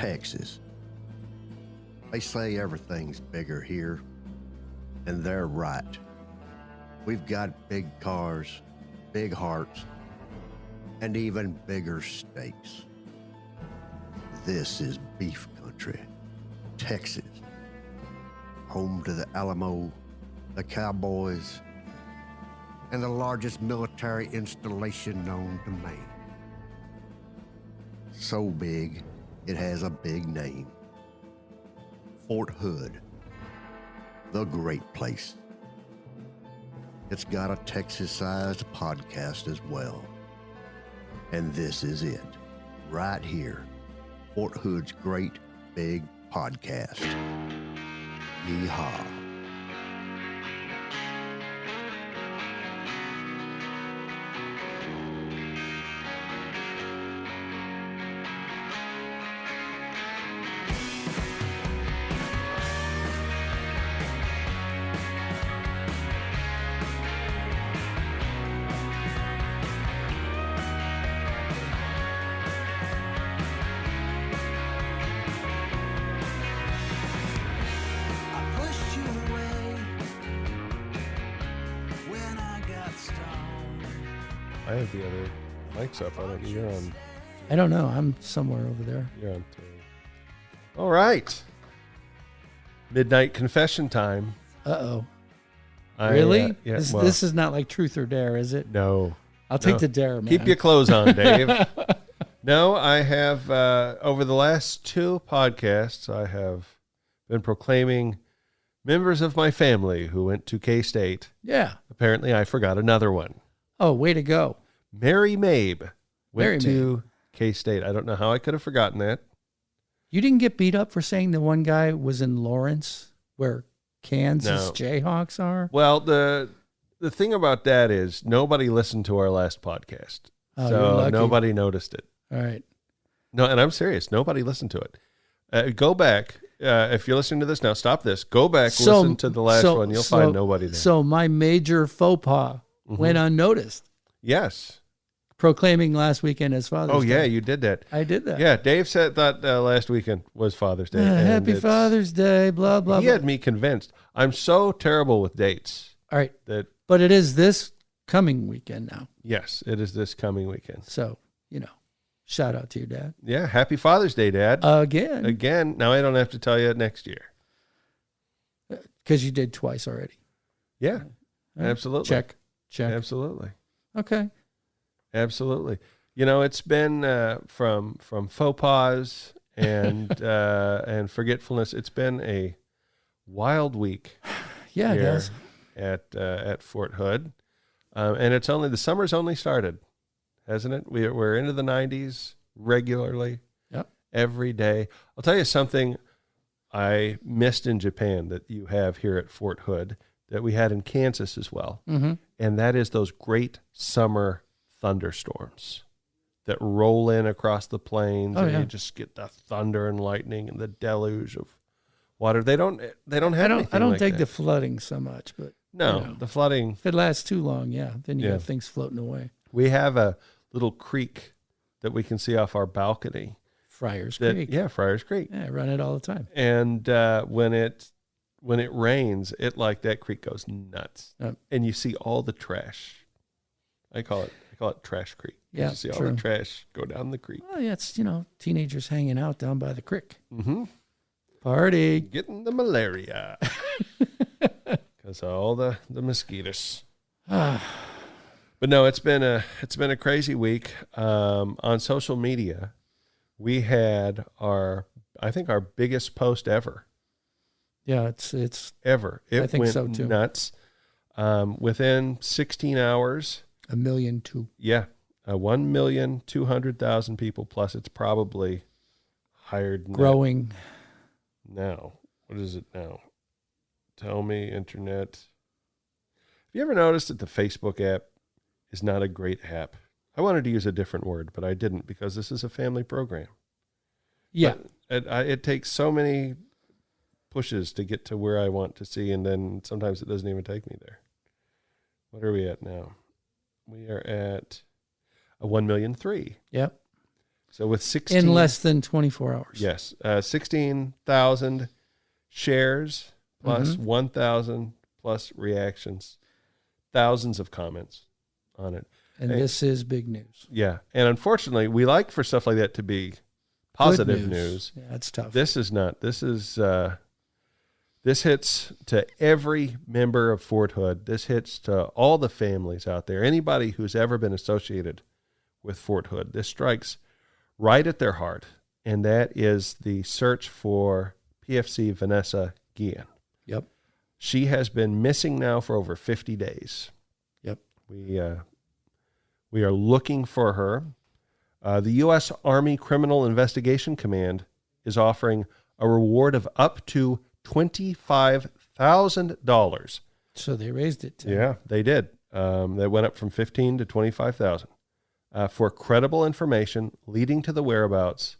Texas. They say everything's bigger here, and they're right. We've got big cars, big hearts, and even bigger steaks. This is beef country, Texas, home to the Alamo, the Cowboys, and the largest military installation known to man. So big, it has a big name. Fort Hood, the great place. It's got a Texas-sized podcast as well. And this is it, right here. Fort Hood's great big podcast. Yeehaw. I have the other mics up. I don't. You're on. I don't know. I'm somewhere over there. You're on three. All right. Midnight confession time. Uh-oh. Really? Yeah, this is not like truth or dare, is it? No. I'll take the dare, man. Keep your clothes on, Dave. No, I have, over the last two podcasts, I have been proclaiming members of my family who went to K-State. Yeah. Apparently, I forgot another one. Oh, way to go. Mary Mabe went to K-State. I don't know how I could have forgotten that. You didn't get beat up for saying the one guy was in Lawrence, where Kansas Jayhawks are? Well, the thing about that is nobody listened to our last podcast. Oh, so nobody noticed it. All right. No, and I'm serious. Nobody listened to it. Go back. If you're listening to this now, stop this. Go back, listen to the last one. You'll find nobody there. So my major faux pas went unnoticed. Yes. Proclaiming last weekend as Father's Day. Oh, yeah, you did that. I did that. Yeah, Dave thought last weekend was Father's Day. Happy Father's Day, blah, blah, He had me convinced. I'm so terrible with dates. All right. But it is this coming weekend now. Yes, it is this coming weekend. So, shout out to your dad. Yeah, happy Father's Day, Dad. Again. Now I don't have to tell you next year. Because you did twice already. Yeah, absolutely. Check. Absolutely. Okay. Absolutely. It's been from faux pas and forgetfulness. It's been a wild week. Yeah, it does. At Fort Hood, and the summer's only started, hasn't it? We're into the 90s regularly. Yep. Every day. I'll tell you something I missed in Japan that you have here at Fort Hood that we had in Kansas as well, and that is those great summer thunderstorms that roll in across the plains, you just get the thunder and lightning and the deluge of water. They don't have anything I don't like dig that. the flooding so much, but the flooding. If it lasts too long, then you have things floating away. We have a little creek that we can see off our balcony. Friars Creek. Yeah, Friars Creek. Yeah, I run it all the time. And when it rains, that creek goes nuts, and you see all the trash. I call it Trash Creek. Yeah, you see all the trash go down the creek. Oh, yeah, it's teenagers hanging out down by the creek. Mm-hmm. Party. Getting the malaria. Because of all the mosquitoes. But no, it's been a crazy week. On social media, we had our biggest post ever. Yeah, it's ever. I think went so too. Nuts. Within 16 hours, 1.2 million. Yeah, 1,200,000 people plus. It's probably higher than growing. Now, what is it now? Tell me, internet. Have you ever noticed that the Facebook app is not a great app? I wanted to use a different word, but I didn't because this is a family program. Yeah. But it takes so many pushes to get to where I want to see, and then sometimes it doesn't even take me there. What are we at now? We are at a 1,000,003. Yep. So with 16... In less than 24 hours. Yes. 16,000 shares plus 1,000 plus reactions. Thousands of comments on it. And this is big news. Yeah. And unfortunately, we like for stuff like that to be positive news. Yeah, that's tough. This is not. This hits to every member of Fort Hood. This hits to all the families out there. Anybody who's ever been associated with Fort Hood. This strikes right at their heart. And that is the search for PFC Vanessa Guillen. Yep. She has been missing now for over 50 days. Yep. We are looking for her. The U.S. Army Criminal Investigation Command is offering a reward of up to $25,000. So they raised it. Yeah, they did. They went up from $15,000 to $25,000 for credible information leading to the whereabouts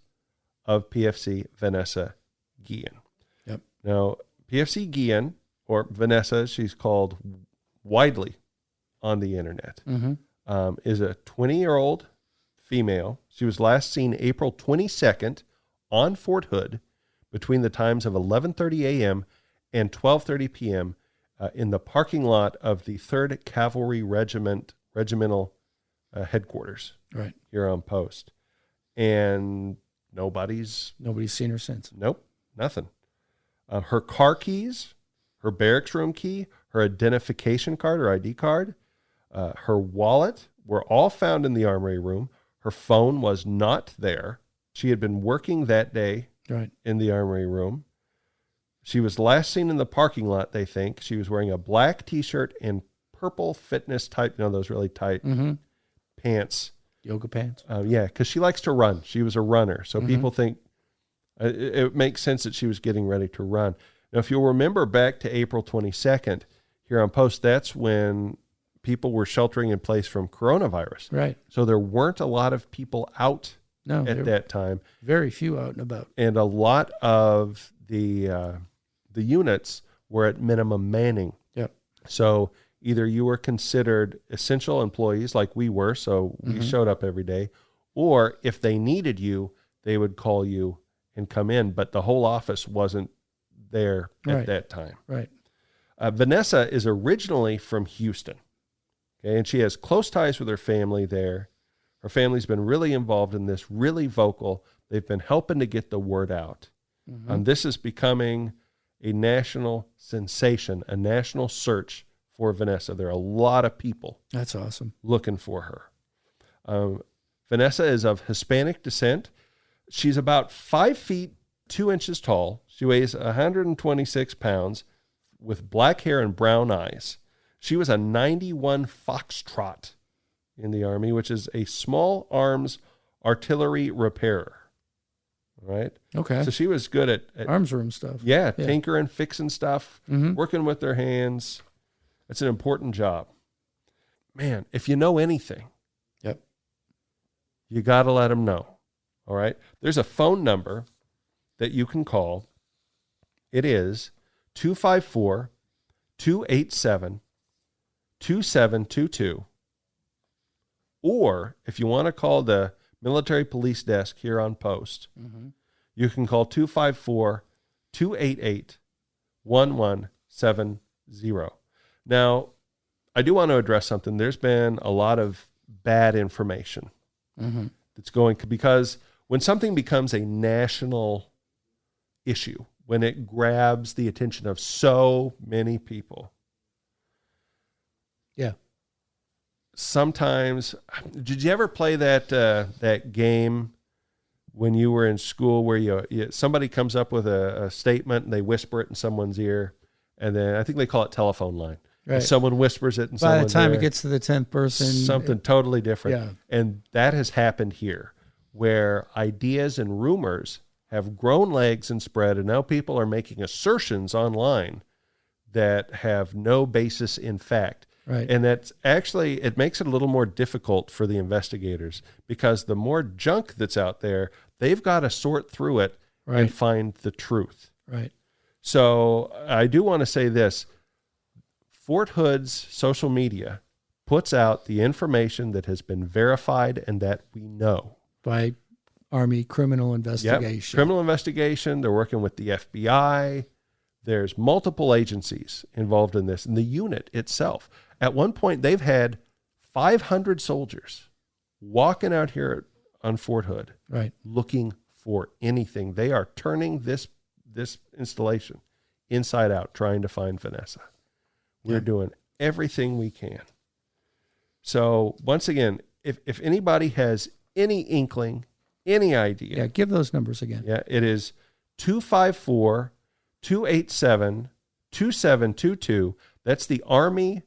of PFC Vanessa Guillen. Yep. Now, PFC Guillen, or Vanessa, she's called widely on the internet, is a 20-year-old female. She was last seen April 22nd on Fort Hood between the times of 11:30 a.m. and 12:30 p.m. In the parking lot of the 3rd Cavalry Regimental headquarters here on post. And nobody's seen her since. Nope, nothing. Her car keys, her barracks room key, her identification card or ID card, her wallet were all found in the armory room. Her phone was not there. She had been working that day in the armory room. She was last seen in the parking lot, they think. She was wearing a black T-shirt and purple fitness type, those really tight pants. Yoga pants. Yeah, because she likes to run. She was a runner. So people think it makes sense that she was getting ready to run. Now, if you'll remember back to April 22nd here on post, that's when people were sheltering in place from coronavirus. Right. So there weren't a lot of people out at that time. Very few out and about. And a lot of the units were at minimum manning. Yep. So either you were considered essential employees like we were, so we showed up every day, or if they needed you, they would call you and come in, but the whole office wasn't there at that time. Right. Vanessa is originally from Houston, okay, and she has close ties with her family there. Her family's been really involved in this, really vocal. They've been helping to get the word out. This is becoming a national sensation, a national search for Vanessa. There are a lot of people. That's awesome. Looking for her. Vanessa is of Hispanic descent. She's about 5 feet 2 inches tall. She weighs 126 pounds with black hair and brown eyes. She was a 91 Foxtrot in the Army, which is a small arms artillery repairer. Right? Okay. So she was good at arms room stuff. Yeah, tinkering, fixing stuff, working with their hands. It's an important job. Man, if you know anything, you got to let them know. All right? There's a phone number that you can call. It is 254-287-2722. Or if you want to call the military police desk here on post, you can call 254-288-1170. Now, I do want to address something. There's been a lot of bad information that's going, because when something becomes a national issue, when it grabs the attention of so many people, sometimes, did you ever play that game when you were in school where somebody comes up with a statement and they whisper it in someone's ear, and then I think they call it telephone line. Right. Someone whispers it in someone's ear. By the time it gets to the 10th person, something totally different. And that has happened here, where ideas and rumors have grown legs and spread, and now people are making assertions online that have no basis in fact. Right. And that's actually, it makes it a little more difficult for the investigators, because the more junk that's out there, they've got to sort through it and find the truth. Right. So I do want to say this. Fort Hood's social media puts out the information that has been verified and that we know. By Army Criminal Investigation. Yep. Criminal investigation. They're working with the FBI. There's multiple agencies involved in this. And the unit itself, at one point, they've had 500 soldiers walking out here on Fort Hood, right, looking for anything. They are turning this installation inside out, trying to find Vanessa. We're doing everything we can. So once again, if anybody has any inkling, any idea. Yeah, give those numbers again. Yeah, it is 254-287-2722. That's the Army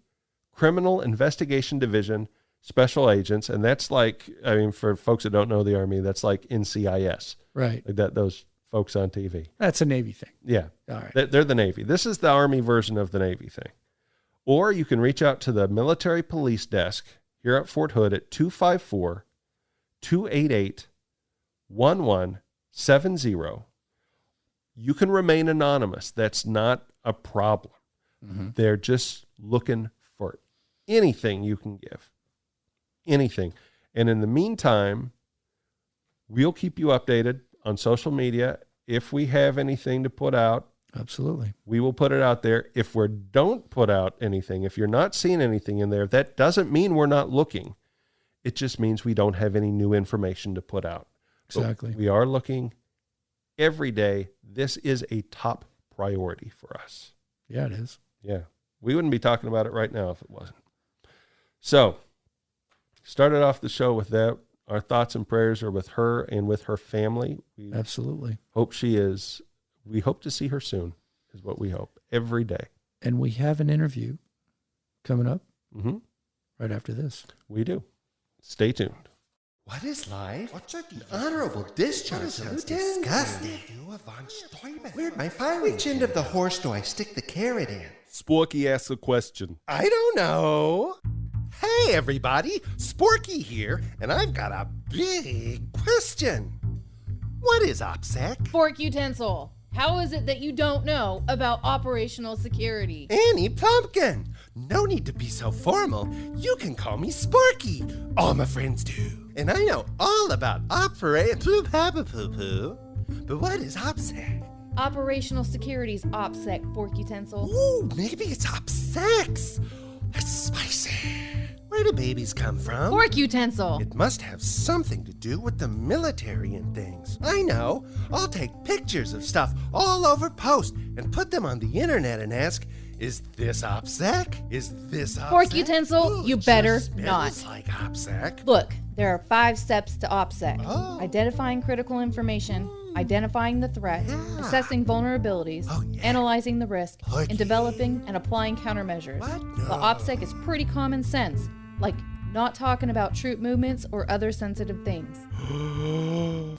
Criminal Investigation Division Special Agents. And that's like, I mean, for folks that don't know the Army, that's like NCIS. Right. Like that, those folks on TV. That's a Navy thing. Yeah. All right. They're the Navy. This is the Army version of the Navy thing. Or you can reach out to the military police desk here at Fort Hood at 254-288-1170. You can remain anonymous. That's not a problem. Mm-hmm. They're just looking for anything you can give. Anything. And in the meantime, we'll keep you updated on social media. If we have anything to put out, absolutely, we will put it out there. If we don't put out anything, if you're not seeing anything in there, that doesn't mean we're not looking. It just means we don't have any new information to put out. Exactly. But we are looking every day. This is a top priority for us. Yeah, it is. Yeah. We wouldn't be talking about it right now if it wasn't. So, started off the show with that. Our thoughts and prayers are with her and with her family. We absolutely hope she is. We hope to see her soon, is what we hope, every day. And we have an interview coming up right after this. We do. Stay tuned. What is life? What's an honorable discharge? Sounds disgusting. Where'd my filing? Which end of the horse do I stick the carrot in? Sporky asks a question. I don't know. Hey, everybody. Sporky here, and I've got a big question. What is OPSEC? Fork utensil. How is it that you don't know about operational security? Annie Pumpkin. No need to be so formal. You can call me Sporky. All my friends do. And I know all about operational poo-poo. But what is OPSEC? Operational Security's OPSEC, fork utensil. Ooh, maybe it's OPSEC. That's spicy. Where do babies come from? Fork utensil. It must have something to do with the military and things. I know. I'll take pictures of stuff all over post and put them on the internet and ask, is this OPSEC? Is this OPSEC? Fork utensil, you better not. It's like OPSEC. Look, there are 5 steps to OPSEC. Oh. Identifying critical information, identifying the threat, assessing vulnerabilities, analyzing the risk, and developing and applying countermeasures. What? The OPSEC is pretty common sense, like not talking about troop movements or other sensitive things.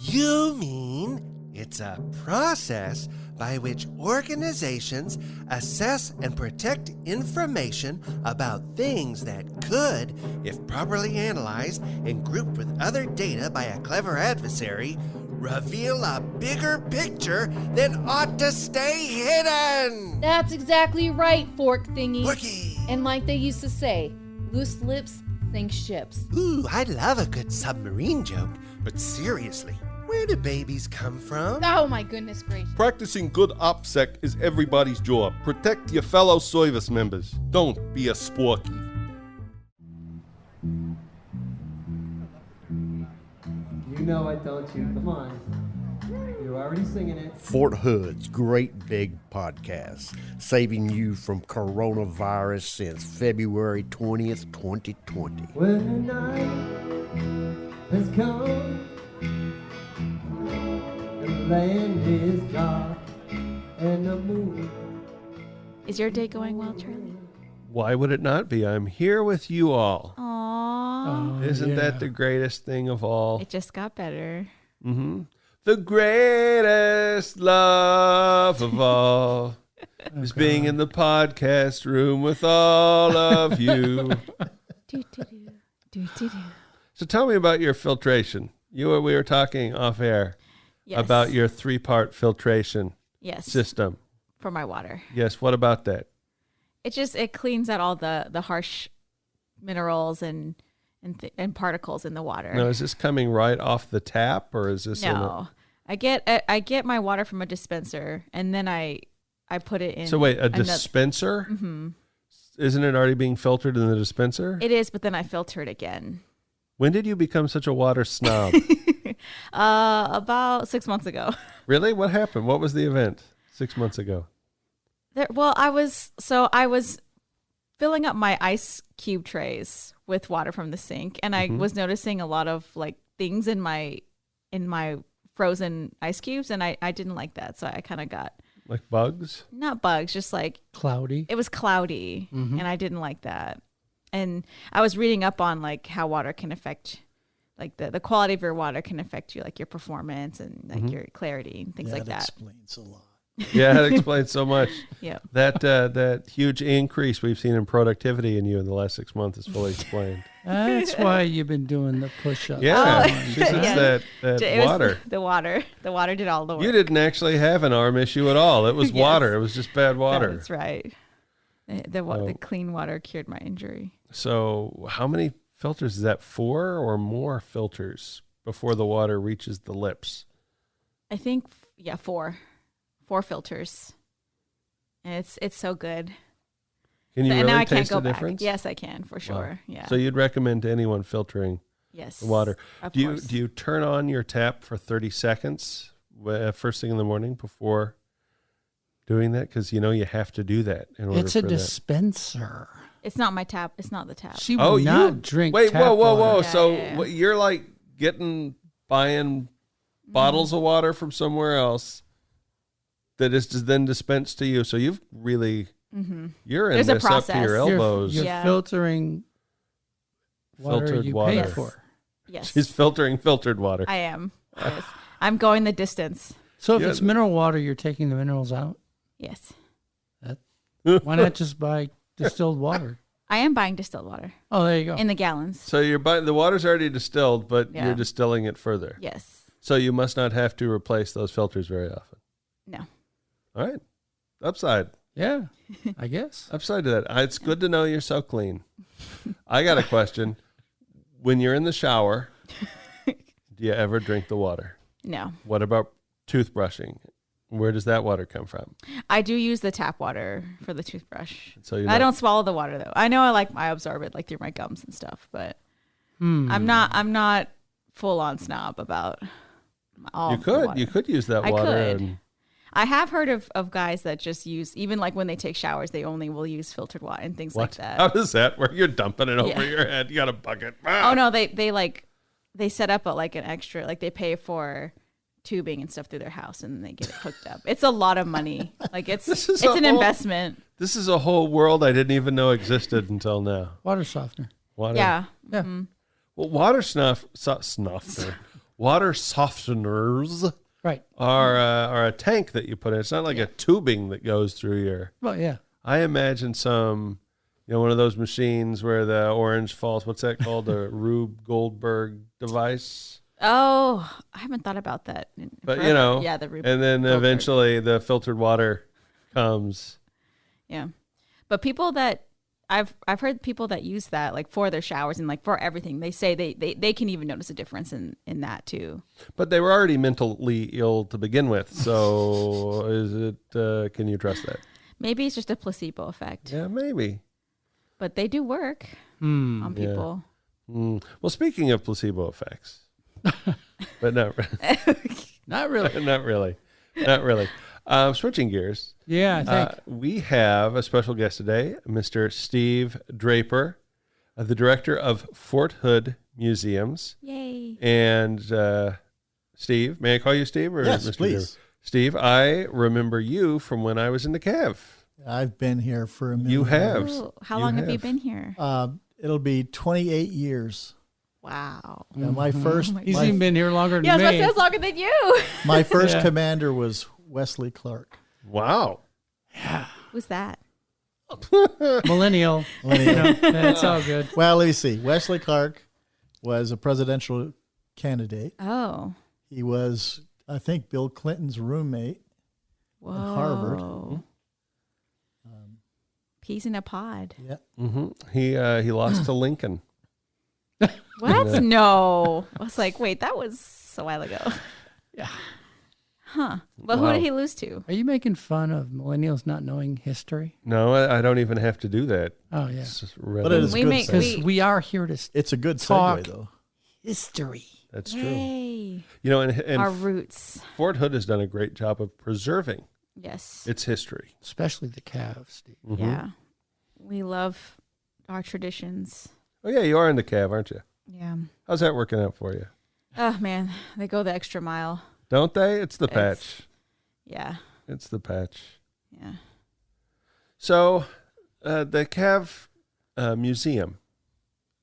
You mean it's a process by which organizations assess and protect information about things that could, if properly analyzed and grouped with other data by a clever adversary, reveal a bigger picture that ought to stay hidden. That's exactly right, fork thingy. Forky. And like they used to say, loose lips sink ships. Ooh, I love a good submarine joke, but seriously, where do babies come from? Oh my goodness gracious. Practicing good OPSEC is everybody's job. Protect your fellow service members. Don't be a sporky. You know it, don't you? Come on. You're already singing it. Fort Hood's Great Big Podcast, saving you from coronavirus since February 20th, 2020. When the night has come, the land is dark, and the moon. Is your day going well, Charlie? Why would it not be? I'm here with you all. Aww. Isn't that the greatest thing of all? It just got better. Mm-hmm. The greatest love of all is being in the podcast room with all of you. So tell me about your filtration. We were talking off air about your 3-part filtration system. For my water. Yes. What about that? It cleans out all the harsh minerals and and particles in the water. Now, is this coming right off the tap, or is this? No, I get my water from a dispenser, and then I put it in. So wait, a dispenser? Mm-hmm. Isn't it already being filtered in the dispenser? It is, but then I filter it again. When did you become such a water snob? About 6 months ago. Really? What happened? What was the event 6 months ago? I was filling up my ice cube trays with water from the sink, and I was noticing a lot of like things in my frozen ice cubes, and I didn't like that, so I kind of got like bugs. Not bugs, just like cloudy. It was cloudy, and I didn't like that. And I was reading up on like how water can affect, like the quality of your water can affect you, like your performance and like your clarity and things like that. That explains a lot. Yeah, that explains so much. Yeah. That huge increase we've seen in productivity in you in the last 6 months is fully explained. That's why you've been doing the push-ups. Yeah, she says that water. The water did all the work. You didn't actually have an arm issue at all. It was water. It was just bad water. That's right. The clean water cured my injury. So how many filters is that? 4 or more filters before the water reaches the lips? I think, 4. 4 filters. And it's so good. Can you and really now I taste can't go the back. difference? Yes, I can, for sure. Wow. Yeah. So you'd recommend to anyone filtering the water. Do you turn on your tap for 30 seconds first thing in the morning before doing that? Because you have to do that in order. It's a dispenser. It's not my tap. It's not the tap. She will not drink. Wait, tap whoa. water. So you're like buying bottles of water from somewhere else that is then dispensed to you. So you've really, you're in this up to your elbows. You're filtering water filtered you water. paid for. Yes. She's filtering filtered water. I am. Yes. I'm going the distance. So if it's mineral water, you're taking the minerals out? Yes. Why not just buy distilled water? I am buying distilled water. Oh, there you go. In the gallons. So you're buying, the water's already distilled, but you're distilling it further. Yes. So you must not have to replace those filters very often. No. All right. Upside. Yeah, I guess. Upside to that. It's good to know you're so clean. I got a question. When you're in the shower, do you ever drink the water? No. What about toothbrushing? Where does that water come from? I do use the tap water for the toothbrush. So I don't swallow the water though. I know I absorb it like through my gums and stuff, but I'm not full on snob about all You could use that water. I could. I have heard of guys that just use, even like when they take showers, they only will use filtered water and things like that. How does that work? You're dumping it over your head. You got a bucket. Oh no, they set up an extra, like they pay for tubing and stuff through their house and they get it hooked up. It's a lot of money. Like it's an investment. This is a whole world I didn't even know existed until now. Water softener. Yeah. Mm-hmm. Well, water water softeners are a tank that you put in. It's not like a tubing that goes through your. Well, yeah. I imagine some, one of those machines where the orange falls. What's that called? The Rube Goldberg device. Oh, I haven't thought about that. But the Rube and then Goldberg. eventually the filtered water comes. Yeah, but people that I've heard people that use that like for their showers and like for everything, they say they can even notice a difference in that too. But they were already mentally ill to begin with, so is it? Can you trust that? Maybe it's just a placebo effect. Yeah, maybe. But they do work on people. Yeah. Well, speaking of placebo effects, but not really. Not really. Switching gears. Yeah, I think. We have a special guest today, Mr. Steve Draper, the director of Fort Hood Museums. Yay. And Steve, may I call you Steve? Or yes, Mr. please. Draper? Steve, I remember you from when I was in the Cav. I've been here for a minute. You have. Ooh, how long have you been here? It'll be 28 years. Wow. Yeah, my first. He's even been here longer than me. Yeah, that's longer than you. My first commander was Wesley Clark. Wow. Yeah. Who's that? Millennial. That's all good. Well, let me see. Wesley Clark was a presidential candidate. Oh. He was, I think, Bill Clinton's roommate at Harvard. Peas in a pod. Yeah. Mm-hmm. He lost to Lincoln. What? No. I was like, wait, that was a while ago. Yeah. Huh. But Wow. who did he lose to? Are you making fun of millennials not knowing history? No, I don't even have to do that. Oh, yeah. It's just But it is We good. make- sense. Because we are here to It's a good talk segue, though. history. That's true. Yay. You know, and Our roots. Fort Hood has done a great job of preserving Yes. its history. Especially the calves, Steve. Mhm. Yeah. We love our traditions. Oh yeah, you are in the Cav, aren't you? Yeah. How's that working out for you? Oh, man. They go the extra mile. Don't they? It's the It's- patch. Yeah. It's the patch. Yeah. So, the Cav Museum.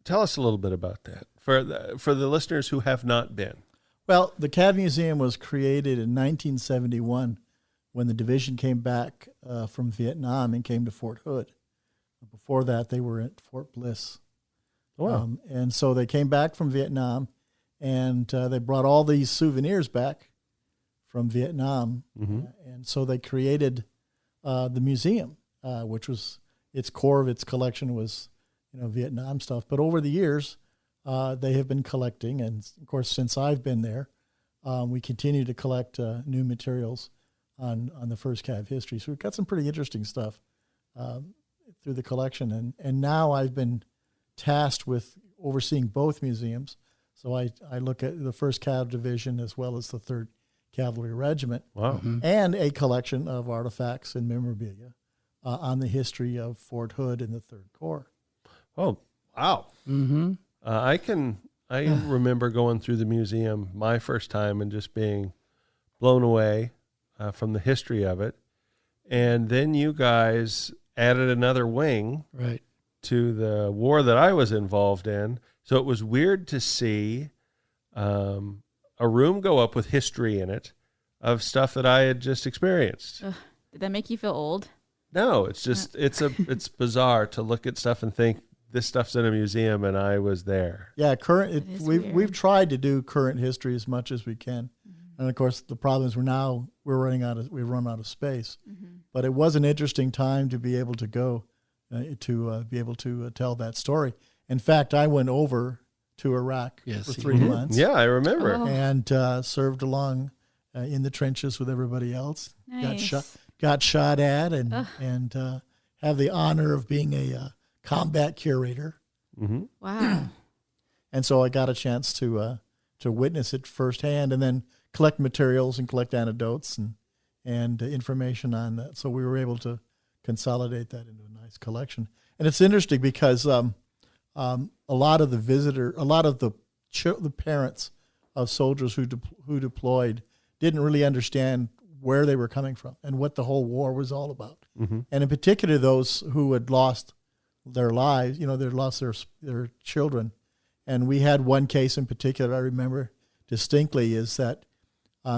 Tell us a little bit about that for the listeners who have not been. Well, the Cav Museum was created in 1971 when the division came back from Vietnam and came to Fort Hood. Before that, they were at Fort Bliss. Wow. And so they came back from Vietnam, and they brought all these souvenirs back from Vietnam. And so they created the museum, which was its core of its collection was, Vietnam stuff. But over the years, they have been collecting, and of course, since I've been there, we continue to collect new materials on the first Cav history. So we've got some pretty interesting stuff through the collection, and now I've been tasked with overseeing both museums. So I look at the first Cav division as well as the 3rd Cavalry Regiment. Wow. And a collection of artifacts and memorabilia on the history of Fort Hood and the 3rd Corps. Oh, wow. Mm-hmm. I remember going through the museum my first time and just being blown away from the history of it. And then you guys added another wing Right. to the war that I was involved in. So it was weird to see a room go up with history in it of stuff that I had just experienced. Did that make you feel old? No, it's just it's bizarre to look at stuff and think this stuff's in a museum and I was there. Yeah, is we've weird. tried to do current history as much as we can, and of course the problem is we've run out of space. But it was an interesting time to be able to go to tell that story. In fact, I went over to Iraq Yes, for you 3 did. months. Yeah, I remember. Oh. And served along in the trenches with everybody else. Nice. Got shot at, and have the honor of being a combat curator. Wow. And so I got a chance to witness it firsthand, and then collect materials and collect anecdotes and information on that. So we were able to consolidate that into a nice collection. And it's interesting because a lot of the parents of soldiers who deployed didn't really understand where they were coming from and what the whole war was all about. And in particular, those who had lost their lives, they lost their children. And we had one case in particular I remember distinctly is that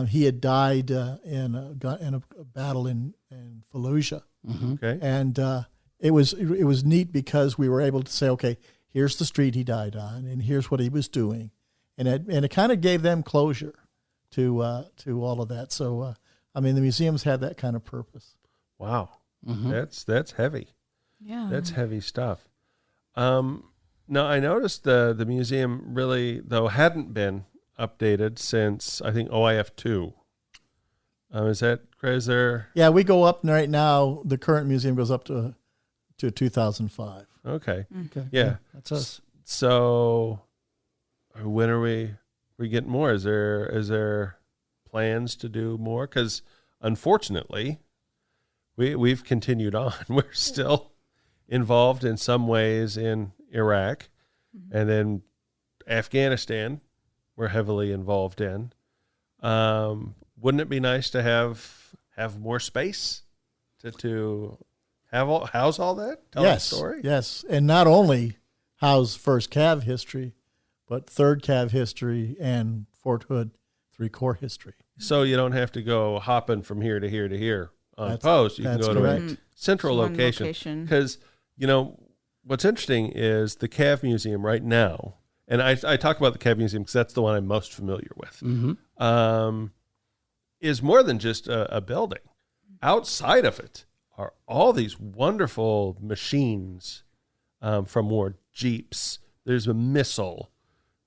he had died in a battle in Fallujah. Okay. And it was neat because we were able to say, okay, here's the street he died on, and here's what he was doing, and it kind of gave them closure to all of that. So the museums had that kind of purpose. Wow. That's heavy. Yeah. That's heavy stuff. Now I noticed the museum really though hadn't been updated since I think OIF 2. Is that crazy? Yeah, we go up right now. The current museum goes up to 2005. Okay. Okay. Yeah. That's us. So when are we getting more? Is there plans to do more? Because unfortunately, we've continued on. We're still involved in some ways in Iraq, and then Afghanistan we're heavily involved in. Wouldn't it be nice to have more space to house all that? Tell that story? Yes, and not only house first Cav history, but 3rd Cav history and Fort Hood 3 Corps history. So you don't have to go hopping from here to here to here on That's- post. You can that's go to a correct. central One location. location. Because, what's interesting is the Cav Museum right now, and I talk about the Cav Museum because that's the one I'm most familiar with, is more than just a building. Outside of it are all these wonderful machines from war, Jeeps, there's a missile,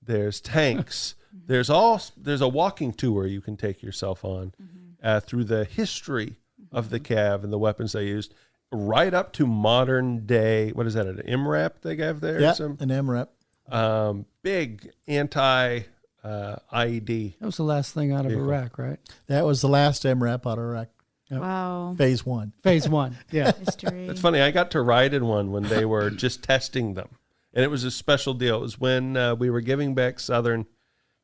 there's tanks, there's a walking tour you can take yourself on through the history of the Cav and the weapons they used, right up to modern day. What is that? An MRAP they have there? Yeah, an MRAP. Big anti IED. That was the last thing out of Iraq, right? That was the last MRAP out of Iraq. Wow. Phase 1. Phase 1. Yeah. History. It's funny. I got to ride in one when they were just testing them, and it was a special deal. It was when we were giving back southern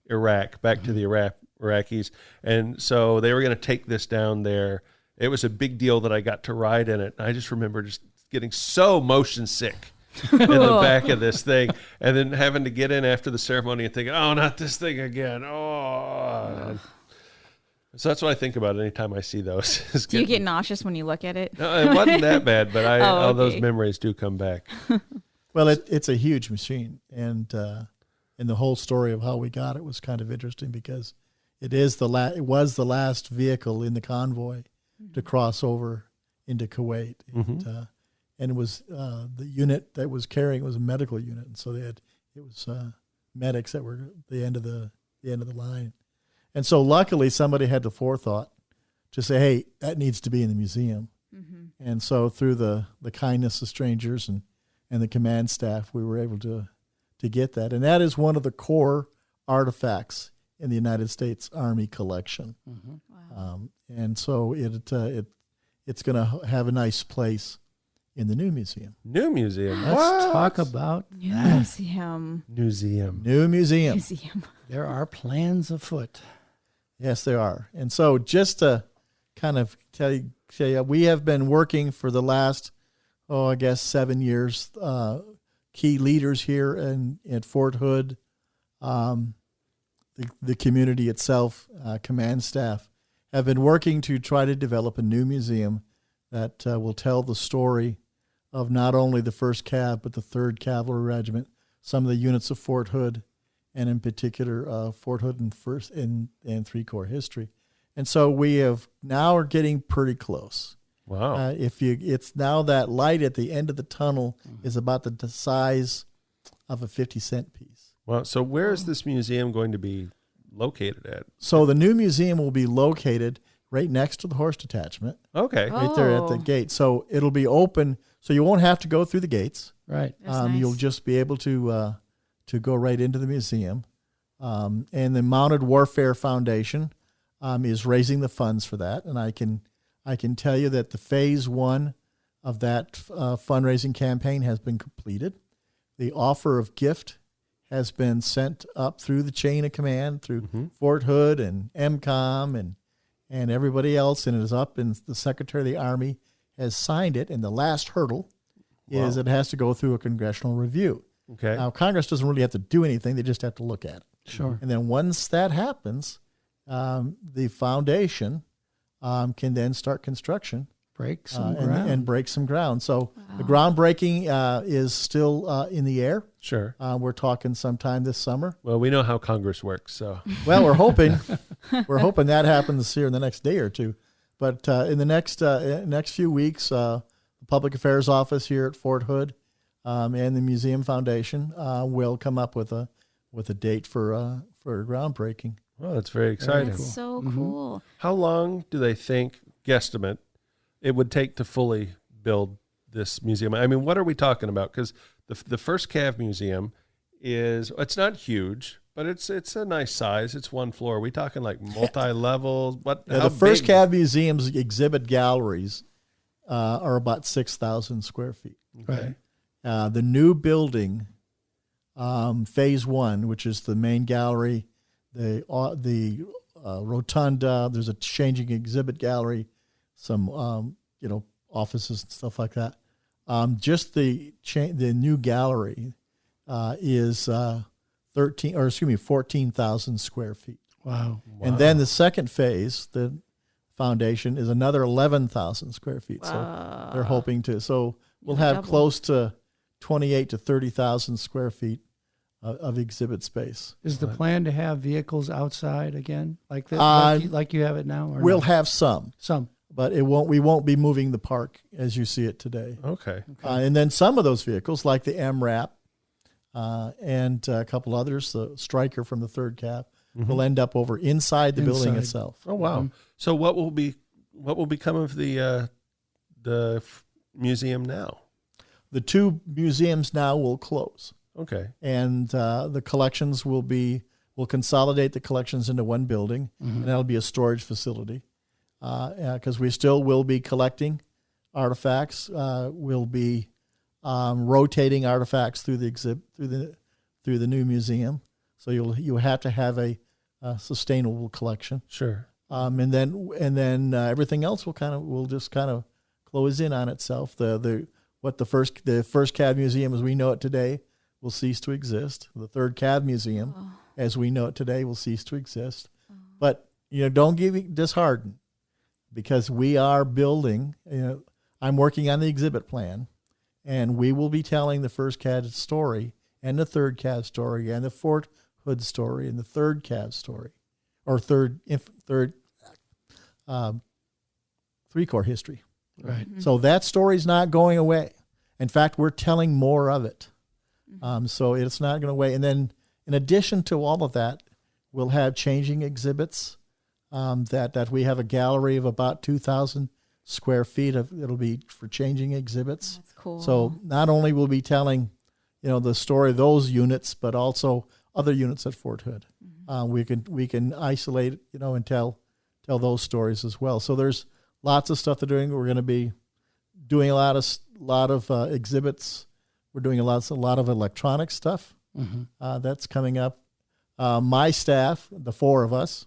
Iraq back to the Iraqis, and so they were going to take this down there. It was a big deal that I got to ride in it. I just remember just getting so motion sick in the back of this thing, and then having to get in after the ceremony and thinking, "Oh, not this thing again!" Oh. So that's what I think about anytime I see those. Do you get nauseous when you look at it? No, it wasn't that bad, but all those okay. memories do come back. Well, it's a huge machine, and the whole story of how we got it was kind of interesting because it was the last vehicle in the convoy to cross over into Kuwait, and it was the unit that was carrying was a medical unit, and so it was medics that were the end of the line. And so luckily somebody had the forethought to say, hey, that needs to be in the museum. And so through the kindness of strangers and the command staff, we were able to get that. And that is one of the core artifacts in the United States Army collection. Wow. And so it's going to have a nice place in the new museum. New museum. Let's talk about Museum. Museum. New museum. Museum. There are plans afoot. Yes, there are. And so just to kind of tell you, we have been working for the last, 7 years, key leaders here at Fort Hood, the community itself, command staff, have been working to try to develop a new museum that will tell the story of not only the 1st Cav, but the 3rd Cavalry Regiment, some of the units of Fort Hood, and in particular Fort Hood and 1st and 3 Corps history. And so we are getting pretty close. Wow. It's now that light at the end of the tunnel is about the size of a 50-cent piece. Well, so where is this museum going to be located at? So the new museum will be located right next to the horse detachment. Okay. Right there at the gate. So it'll be open, so you won't have to go through the gates. Right. That's nice. You'll just be able to go right into the museum. And the Mounted Warfare Foundation is raising the funds for that. And I can tell you that the phase 1 of that fundraising campaign has been completed. The offer of gift has been sent up through the chain of command, through Fort Hood and MCOM and everybody else, and it is up, and the Secretary of the Army has signed it, and the last hurdle is it has to go through a congressional review. Okay. Now, Congress doesn't really have to do anything. They just have to look at it. Sure. And then once that happens, the foundation can then start construction. Break some ground. And break some ground. So the groundbreaking is still in the air. Sure. We're talking sometime this summer. Well, we know how Congress works, so. Well, we're hoping that happens here in the next day or two. But in the next few weeks, the Public Affairs Office here at Fort Hood and the Museum Foundation will come up with a date for groundbreaking. Well, that's very exciting. That's so cool. How long do they think, guesstimate, it would take to fully build this museum? I mean, what are we talking about? Because the 1st Cav Museum it's not huge, but it's a nice size. It's 1 floor. Are we talking like multi-levels? The 1st Cav Museum's exhibit galleries are about 6,000 square feet. Okay. The new building, phase 1, which is the main gallery, the rotunda, there's a changing exhibit gallery, some offices and stuff like that. Just the new gallery is 14,000 square feet. Wow. And then the second phase, the foundation, is another 11,000 square feet. Wow. So they're hoping to. So we'll have double. close to 28 to 30,000 square feet of exhibit space. Is the plan to have vehicles outside again, like this, like you have it now? Or We'll no? have some, But we won't be moving the park as you see it today. Okay. And then some of those vehicles, like the MRAP, and a couple others. The Striker from the 3rd Cav will end up over inside the building itself. Oh wow! So what will become of the museum now? The 2 museums now will close. Okay. And the collections will consolidate the collections into one building, and that'll be a storage facility. Because we still will be collecting artifacts. We'll be rotating artifacts through the new museum. So you have to have a sustainable collection. Sure. And then everything else will just kind of close in on itself. The first Cav Museum as we know it today will cease to exist. The 3rd Cav Museum as we know it today will cease to exist. But don't get disheartened, because we are building. I'm working on the exhibit plan, and we will be telling the 1st Cav story and the 3rd Cav story and the Fort Hood story and the 3rd Cav story, or third 3-Corps history. Right. So that story's not going away. In fact, we're telling more of it. So it's not going away. And then in addition to all of that, we'll have changing exhibits. That we have a gallery of about 2,000 square feet it'll be for changing exhibits. That's cool. So not only will we be telling, the story of those units, but also other units at Fort Hood. We can isolate, and tell those stories as well. So there's lots of stuff they're doing. We're going to be doing a lot of exhibits. We're doing a lot of electronic stuff. That's coming up. My staff, the 4 of us,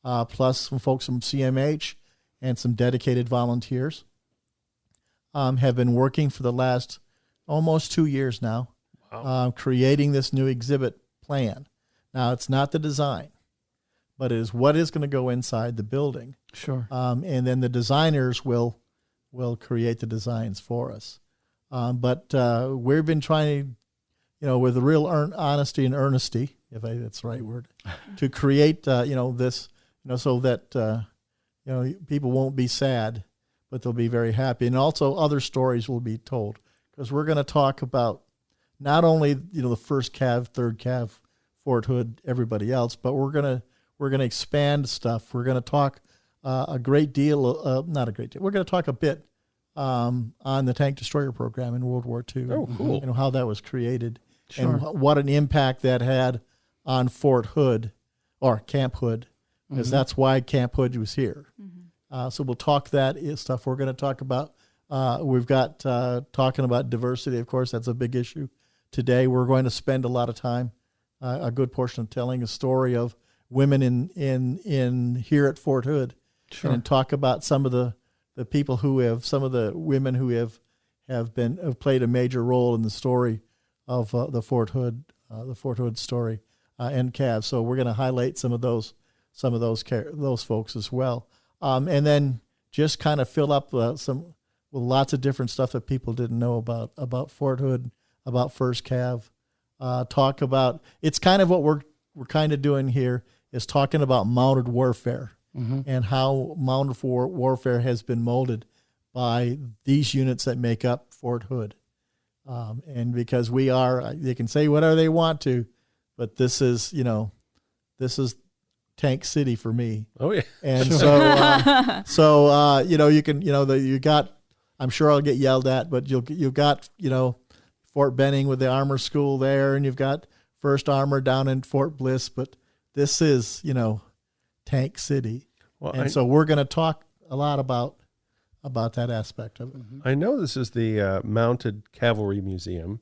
plus some folks from CMH and some dedicated volunteers, have been working for the last almost 2 years now, creating this new exhibit plan. Now, it's not the design, but it is what is going to go inside the building. Sure. And then the designers will create the designs for us. But we've been trying to, with a real honesty and earnesty, if that's the right word, to create, this, so that, people won't be sad, but they'll be very happy. And also other stories will be told, because we're going to talk about not only, the 1st Cav, 3rd Cav, Fort Hood, everybody else, but we're going to expand stuff. We're going to talk a great deal, not a great deal. We're going to talk a bit on the tank destroyer program in World War II. Oh, cool. And how that was created. Sure. And what an impact that had on Fort Hood, or Camp Hood, because that's why Camp Hood was here. So we'll talk that stuff. We're going to talk about, we've got talking about diversity, of course. That's a big issue today. We're going to spend a lot of time, a good portion of telling a story of women in here at Fort Hood. Sure. And talk about some of the people some of the women who have played a major role in the story of the Fort Hood story and Cav. So we're going to highlight some of those folks as well, and then just kind of fill up with lots of different stuff that people didn't know about Fort Hood, about 1st Cav. Talk about, it's kind of what we're kind of doing here is talking about mounted warfare. And how mounted warfare has been molded by these units that make up Fort Hood. And because they can say whatever they want to, but this is Tank City for me. Oh yeah. And you got, I'm sure I'll get yelled at, but you've got, Fort Benning with the armor school there, and you've got 1st Armor down in Fort Bliss, but this is, Tank City. Well, so we're going to talk a lot about that aspect of it. I know this is the Mounted Cavalry Museum,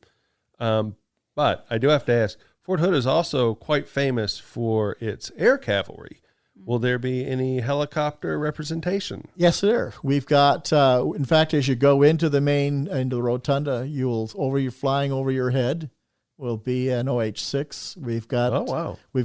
but I do have to ask, Fort Hood is also quite famous for its air cavalry. Will there be any helicopter representation? Yes, there. We've got, in fact, as you go into the rotunda, flying over your head will be an OH-6. We've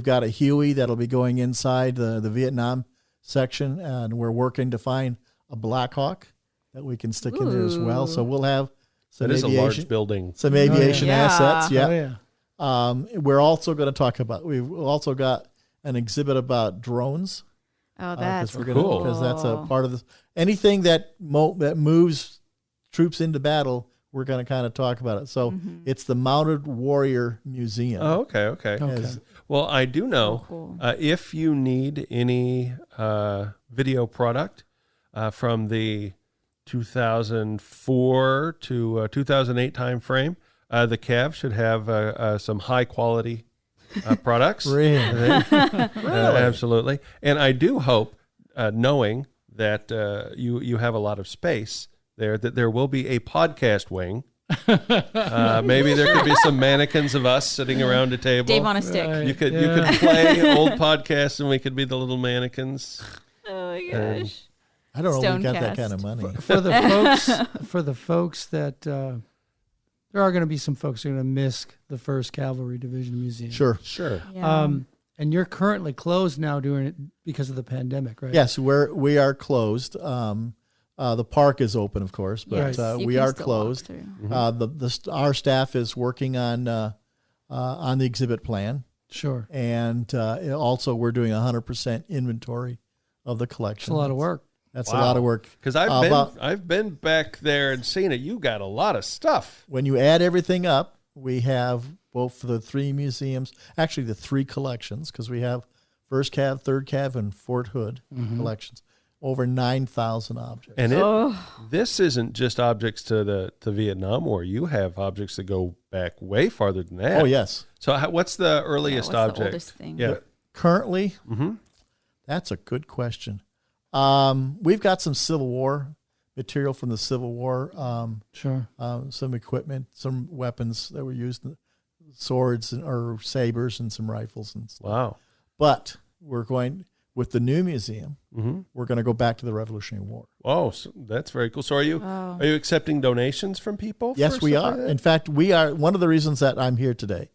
got a Huey that'll be going inside the Vietnam section, and we're working to find a Black Hawk that we can stick in there as well. So we'll have some that is a large building. Some aviation assets. Yeah. Oh, yeah. We're also going to talk about, we've also got an exhibit about drones. Oh, that's cool. Because that's a part of this. Anything that moves troops into battle, we're going to kind of talk about it. So it's the Mounted Warrior Museum. Oh, okay. Well, I do know cool. If you need any video product from the 2004 to 2008 time frame, the Cav should have some high quality products. Really? Absolutely. And I do hope, knowing that you have a lot of space there, that there will be a podcast wing. Maybe there could be some mannequins of us sitting around a table. Dave on a stick. Right. You could play old podcasts, and we could be the little mannequins. Oh my gosh. I don't know if we got that Stonecast. kind of money. For the folks that there are going to be some folks who are going to miss the 1st Cavalry Division Museum. Sure. Yeah. And you're currently closed now doing it because of the pandemic, right? Yes, we are closed. The park is open, of course, but Right. You we can are still closed. walk through. Our staff is working on the exhibit plan, Sure. and also we're doing 100% inventory of the collection. It's a lot of work. That's Wow. a lot of work. Because About- I've been back there and seen it. You got a lot of stuff. When you add everything up, we have both the 3 museums, actually the 3 collections, because we have 1st Cav, 3rd Cav, and Fort Hood collections. Over 9,000 objects. And this isn't just objects to the Vietnam War. You have objects that go back way farther than that. Oh, yes. So what's the earliest what's the object? oldest thing? Yeah. Currently, that's a good question. We've got some Civil War material from the Civil War, Sure. some equipment, some weapons that were used, swords or sabers and some rifles and stuff. Wow. But we're going, with the new museum, we're going to go back to the Revolutionary War. Oh, so that's very cool. So are you accepting donations from people? Yes, for we stuff are. like that? In fact, we are. One of the reasons that I'm here today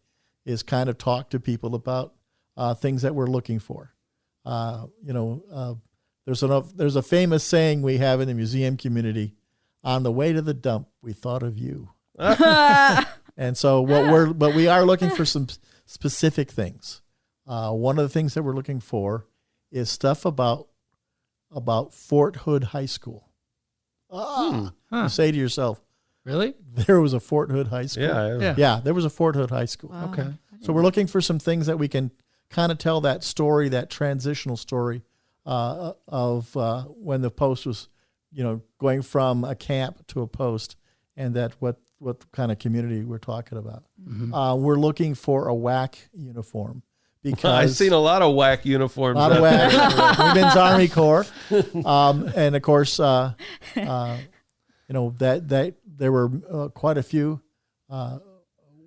is kind of talk to people about things that we're looking for. There's a famous saying we have in the museum community: "On the way to the dump, we thought of you." And so we are looking for some specific things. One of the things that we're looking for is stuff about Fort Hood High School. You say to yourself, Really? there was a Fort Hood High School. Yeah. There was a Fort Hood High School. Wow. Okay. So we're looking for some things that we can kind of tell that story, that transitional story of when the post was, going from a camp to a post, and that what kind of community we're talking about. We're looking for a WAC uniform. Because I've seen a lot of whack uniforms. a lot of out there. WAC, Women's Army Corps, and of course, that there were quite a few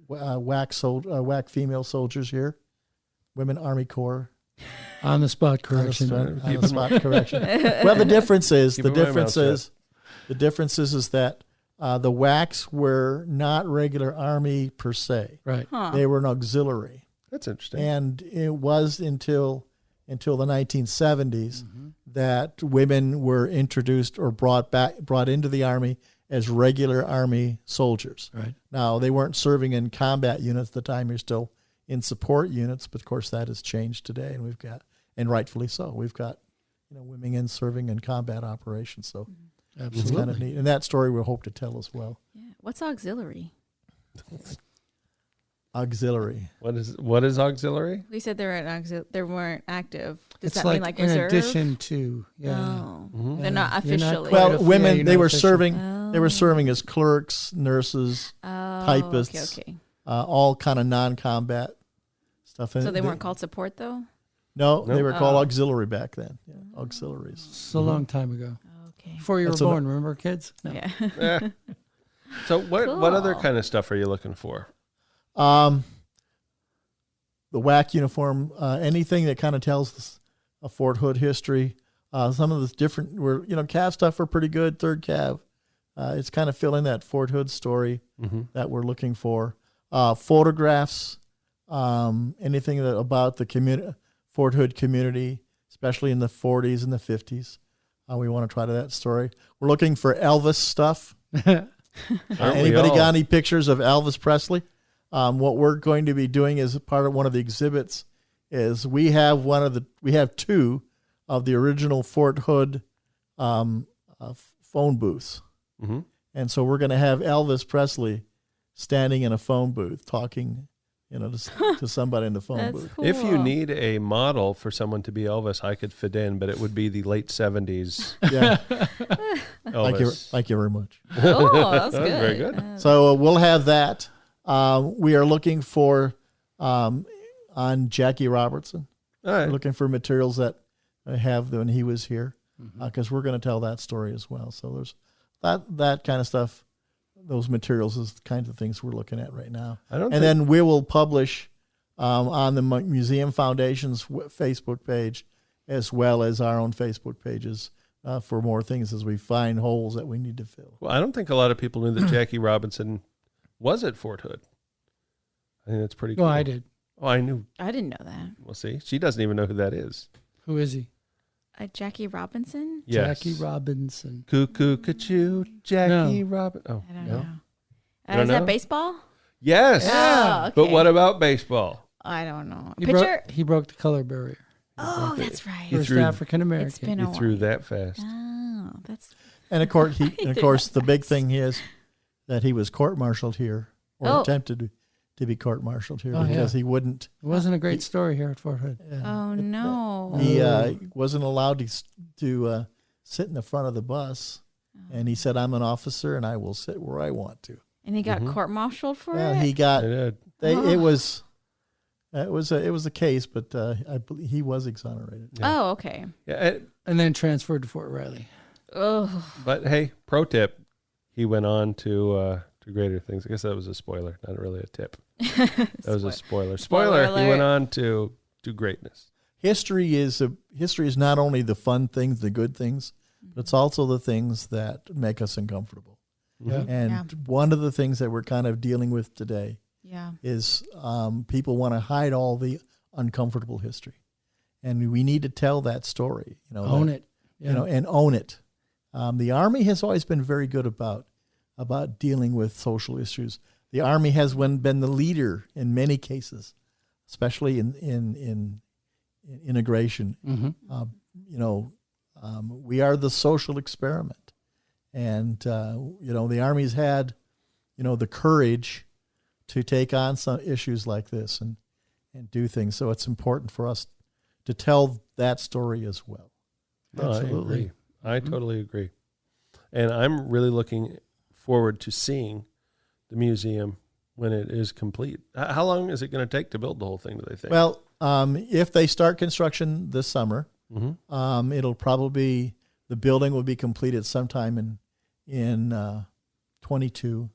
WAC female soldiers here, Women Army Corps. On the spot correction. On the spot correction. Well, the difference is Keep my mouth shut. that the WACs were not regular Army per se. Right. They were an auxiliary. That's interesting. And it was until the 1970s that women were introduced or brought into the Army as regular Army soldiers. Right. Now, they weren't serving in combat units at the time. You're still in support units, but of course that has changed today, and rightfully so. We've got women in serving in combat operations, so it's kind of neat. And that story we'll hope to tell as well. Yeah. What's auxiliary? Auxiliary. What is auxiliary? We said they weren't active. Does It's that like mean like in reserve? addition to, yeah. Oh, Mm-hmm. they're not You're not officially. quite Well, women, you're they not were official. serving. They were serving as clerks, nurses, typists, Okay. all kind of non-combat stuff. So they weren't called support though. No, they were called auxiliary back then. Yeah, auxiliaries. It's a long time ago. Okay. Before you were That's born, remember, kids? No. Yeah. Yeah. So what other Cool. kind of stuff are you looking for? The WAC uniform, anything that kind of tells a Fort Hood history. Some of the different, Cav stuff are pretty good. 3rd Cav, it's kind of filling that Fort Hood story that we're looking for. Photographs, anything about the Fort Hood community, especially in the 40s and the 50s. We want to try to that story. We're looking for Elvis stuff. Anybody got any pictures of Elvis Presley? What we're going to be doing as part of one of the exhibits is we have two of the original Fort Hood phone booths, And so we're going to have Elvis Presley standing in a phone booth talking, to somebody in the phone That's booth. cool. If you need a model for someone to be Elvis, I could fit in, but it would be the late 70s Yeah. Elvis. Thank you very much. Oh, that's That was good. very good. So we'll have that. We are looking for on Jackie Robertson. All right. We're looking for materials that I have when he was here, because we're going to tell that story as well. So there's that kind of stuff. Those materials is the kinds of things we're looking at right now. Then we will publish on the Museum Foundation's Facebook page, as well as our own Facebook pages, for more things as we find holes that we need to fill. Well, I don't think a lot of people knew that Jackie Robinson was at Fort Hood. I think that's pretty cool. Oh, I did. Oh, I knew. I didn't know that. Well, see, she doesn't even know who that is. Who is he? Jackie Robinson? Yes. Jackie Robinson. Cuckoo, cuckoo, Jackie Robinson. Oh, I don't no. know. You don't Is know? that baseball? Yes. Oh, okay. But what about baseball? I don't know. He broke the color barrier. Oh, that's right. He First threw- African American. It's been He a while. threw that fast. Oh, that's. And of course, the big thing is that he was court-martialed here, or attempted to be court-martialed here, because he wouldn't. It wasn't a great story here at Fort Hood. Oh no. He wasn't allowed to sit in the front of the bus, and he said, "I'm an officer, and I will sit where I want to." And he got court-martialed for it. He got. I did. It was a case, but I believe he was exonerated. Oh, okay. Yeah, And then transferred to Fort Riley. Oh, but hey, pro tip: he went on to greater things. I guess that was a spoiler, not really a tip. That was a spoiler. Spoiler. He went on to greatness. History is not only the fun things, the good things, but it's also the things that make us uncomfortable. Yeah. And one of the things that we're kind of dealing with today is people want to hide all the uncomfortable history, and we need to tell that story. Own it. Yeah. And own it. The Army has always been very good about dealing with social issues. The Army has been the leader in many cases, especially in integration. We are the social experiment, and the Army's had the courage to take on some issues like this and do things. So it's important for us to tell that story as well. Absolutely. I totally agree. And I'm really looking forward to seeing the museum when it is complete. How long is it going to take to build the whole thing, do they think? Well, if they start construction this summer, it'll probably the building will be completed sometime in 22.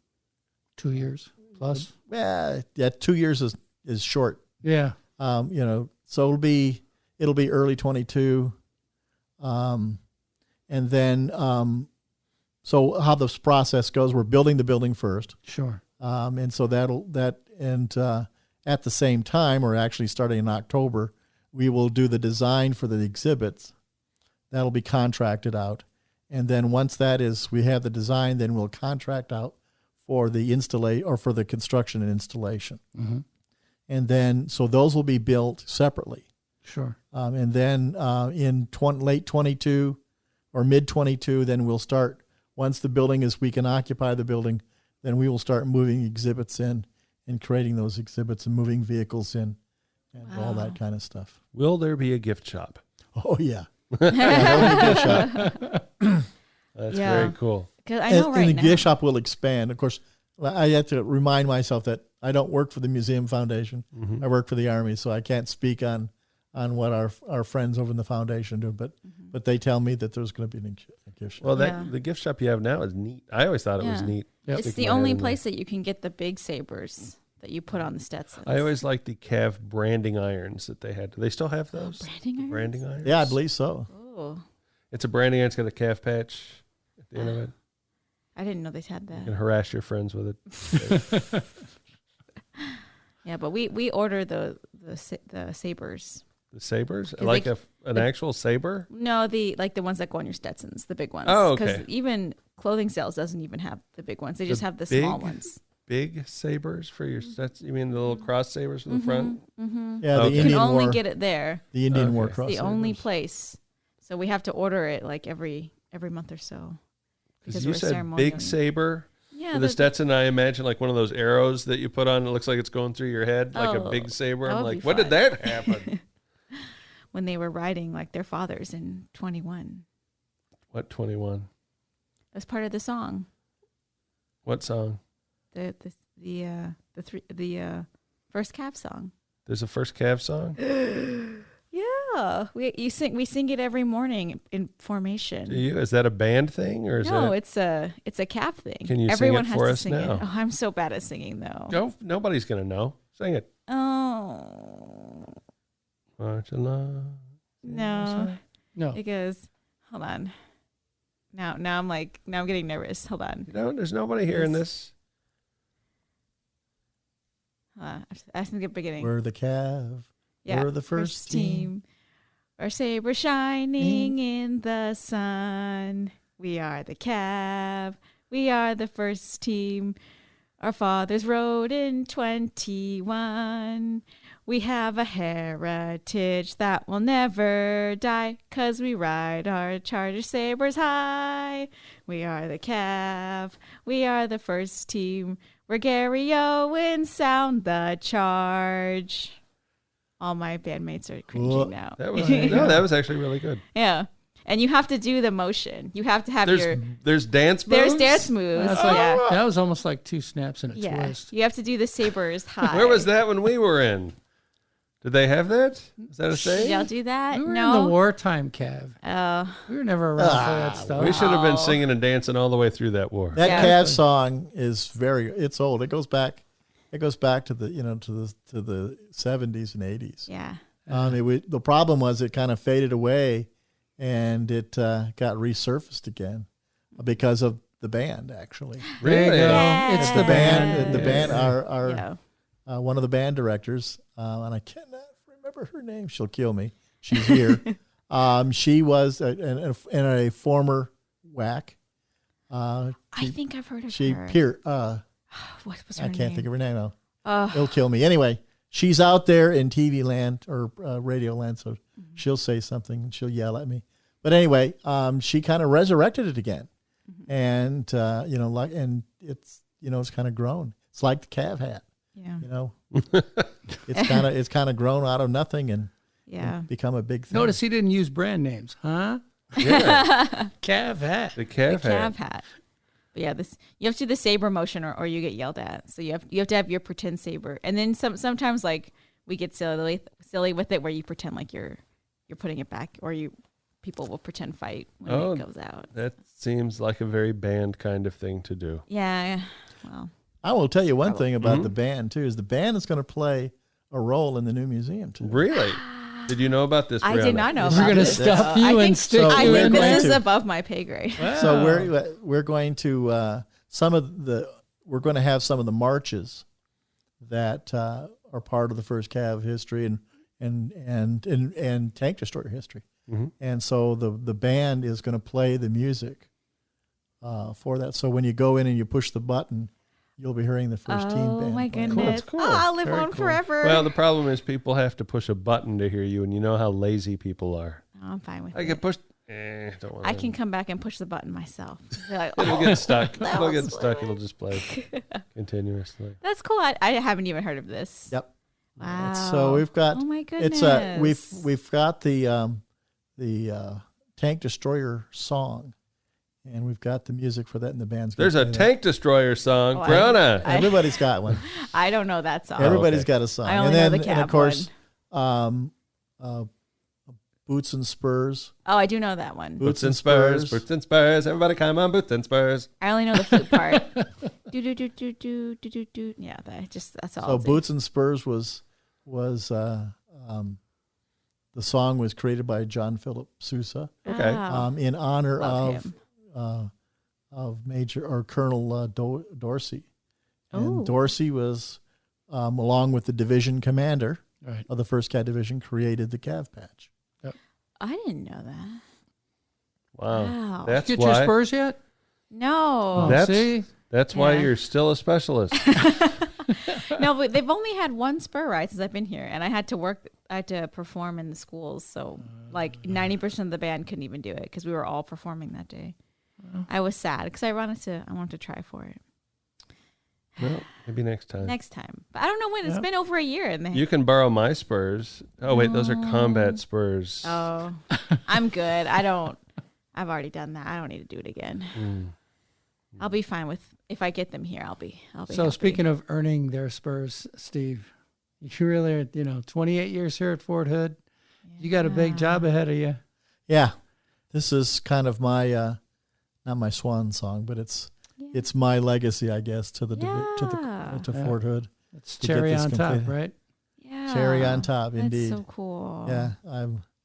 2 years plus. Yeah, 2 years is short. Yeah. So it'll be early 22. And then so how this process goes, we're building the building first. Sure. And so at the same time, or actually starting in October, we will do the design for the exhibits. That'll be contracted out. And then once we have the design, then we'll contract out for the for the construction and installation. Mm-hmm. And then, so those will be built separately. Sure. And then in late 22 or mid 22, then we'll start, once we can occupy the building, then we will start moving exhibits in and creating those exhibits and moving vehicles in and all that kind of stuff. Will there be a gift shop? Oh, yeah. There'll be a gift shop. That's very cool. Because I know and the gift shop will expand. Of course, I have to remind myself that I don't work for the Museum Foundation. Mm-hmm. I work for the Army, so I can't speak on what our friends over in the foundation do. But they tell me that there's going to be a gift shop. Well, the gift shop you have now is neat. I always thought it was neat. Yep. It's the only place that you can get the big sabers that you put on the Stetsons. I always liked the Cav branding irons that they had. Do they still have those? Branding irons? Yeah, I believe so. Oh, It's a branding iron. It's got a calf patch at the end of it. I didn't know they had that. You can harass your friends with it. Yeah, but we order the sabers. The sabers? 'Cause Like an actual saber? No, the ones that go on your Stetsons, the big ones. Oh, okay. Because even clothing sales doesn't even have the big ones. They just have the small ones. Big sabers for your sets? You mean the little cross sabers for the front? Mm-hmm. Yeah, Okay. the You can Indian only War. get it there. The Indian War Okay. cross. It's the only place. So we have to order it like every month or so. because You we're said ceremonial. big saber. Yeah, For the Stetson, I imagine like one of those arrows that you put on. It looks like it's going through your head, like a big saber. that I'm would like, be when did fun. that happen? when they were riding like their fathers in 21. What 21? That's part of the song. What song? The first calf song. There's a first calf song. Yeah, we sing it every morning in formation. Do you? Is that a band thing or is No, that? it's a calf thing. Can you Everyone sing it has for to us sing now? It. Oh, I'm so bad at singing though. No, nobody's gonna know. Sing it. Oh March along. no, No. it goes. Hold on. Now I'm getting nervous. Hold on. You know, there's nobody hearing this. I think the beginning. We're the Cav. Yeah, We're the first team. Our saber shining in the sun. We are the Cav. We are the first team. Our fathers rode in 21. We have a heritage that will never die, 'cause we ride our charger sabers high. We are the Cav. We are the first team. We're Gary Owens, sound the charge. All my bandmates are cringing now. That was actually really good. Yeah. And you have to do the motion. You have to have There's dance moves. There's dance moves. That's like, yeah. that was almost like 2 snaps and a Yeah. twist. You have to do the sabers high. Where was that when we were in? Did they have that? Is that a Did thing? y'all do that? We were No. in the wartime, Cav. We were never around for that stuff. We should have been singing and dancing all the way through that war. That Yeah. Cav song is it's old. It goes back to the to the 70s and 80s. Yeah. The problem was it kind of faded away, and it got resurfaced again because of the band. Actually, There you go. Yeah. It's the band. The band. Our Yeah. one of the band directors, and I cannot remember her name. She'll kill me. She's here. She was in a former WAC. I think I've heard of She her. What was her I name? can't think of her name now. It'll kill me. Anyway, she's out there in TV land or radio land, so she'll say something and she'll yell at me. But anyway, she kind of resurrected it again, and it's kind of grown. It's like the Cav hat. Yeah. It's kind of grown out of nothing and become a big thing. Notice he didn't use brand names, huh? Yeah. Cav hat. The calf The hat. Cav hat. But yeah, you have to do the saber motion or you get yelled at. So you have to have your pretend saber. And then sometimes like we get silly with it where you pretend like you're putting it back, or people will pretend fight when it goes out. That seems like a very band kind of thing to do. Yeah. Well, I will tell you one thing about the band too, is the band is going to play a role in the new museum too. Really? Did you know about this, I did Brianna? not know We're about going to this. stuff you and stick so I you we're think in going this is to- above my pay grade. So we're going to we're going to have some of the marches that are part of the first Cav history and tank destroyer history. And so the band is going to play the music for that. So when you go in and you push the button, you'll be hearing the first team band. Oh my playing. goodness! Cool. Oh, I'll live Very on cool. forever. Well, the problem is people have to push a button to hear you, and you know how lazy people are. Oh, I'm fine with I it. get pushed. Don't want I can come back and push the button myself. Be like, It'll "Oh, get stuck. that It'll was get stuck. fun." It'll just play continuously. That's cool. I haven't even heard of this. Yep. Wow. So we've got Oh my it's goodness. we've got the tank destroyer song, and we've got the music for that, and the band's. gonna There's a play that. tank destroyer song. Oh, Brianna. Everybody's got one. I don't know that song. Everybody's okay. got a song, I only and then know the and of Cav course, boots and spurs. Oh, I do know that one. Boots and spurs. Boots and spurs. Everybody come on, boots and spurs. I only know the flute part. Do do do do do do do do. Yeah, that's all. So I'll do. boots and spurs was the song was created by John Philip Sousa. Okay. Wow. In honor Love of Major or Colonel Dorsey. Ooh. And Dorsey was, along with the division commander Right. of the 1st Cat Division, created the Cav patch. I didn't know that. Wow. Wow. That's Get why. your Spurs yet? No. Oh, That's- see? That's why Yeah. you're still a specialist. No, but they've only had one spur ride since I've been here, and I had to perform in the schools, so like 90% of the band couldn't even do it because we were all performing that day. I was sad because I wanted to try for it. Well, maybe next time. Next time. But I don't know when. It's been over a year. And you can borrow my spurs. Oh, wait, those are combat spurs. Oh, I'm good. I've already done that. I don't need to do it again. I'll be fine if I get them here, I'll be So happy. speaking of earning their spurs, Steve, you really are, 28 years here at Fort Hood. You got a big job ahead of you. Yeah, this is kind of my not my swan song, but it's my legacy, I guess, to Fort Hood. It's cherry on top, right? Yeah. Cherry on top, indeed. That's so cool. Yeah,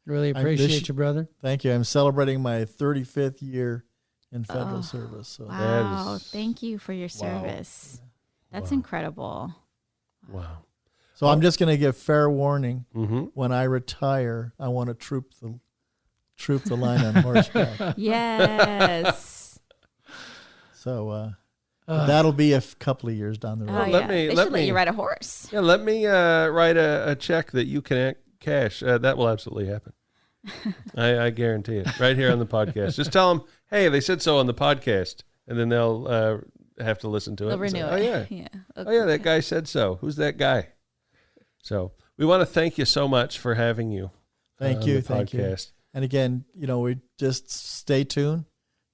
Really appreciate you, brother. Thank you. I'm celebrating my 35th year in federal service. So Wow. Thank you for your service. That's incredible. Wow. So I'm just going to give fair warning. When I retire, I want to troop the line on horseback. Yes. So that'll be a couple of years down the road. Oh, they should let you ride a horse. Yeah, let me write a check that you can cash. That will absolutely happen. I guarantee it. Right here on the podcast. Just tell them, hey, they said so on the podcast, and then they'll have to listen to it. They'll renew it. Oh yeah, oh yeah, that guy said so. Who's that guy? So we want to thank you so much for having you. Thank you. Thank you. And again, we just stay tuned.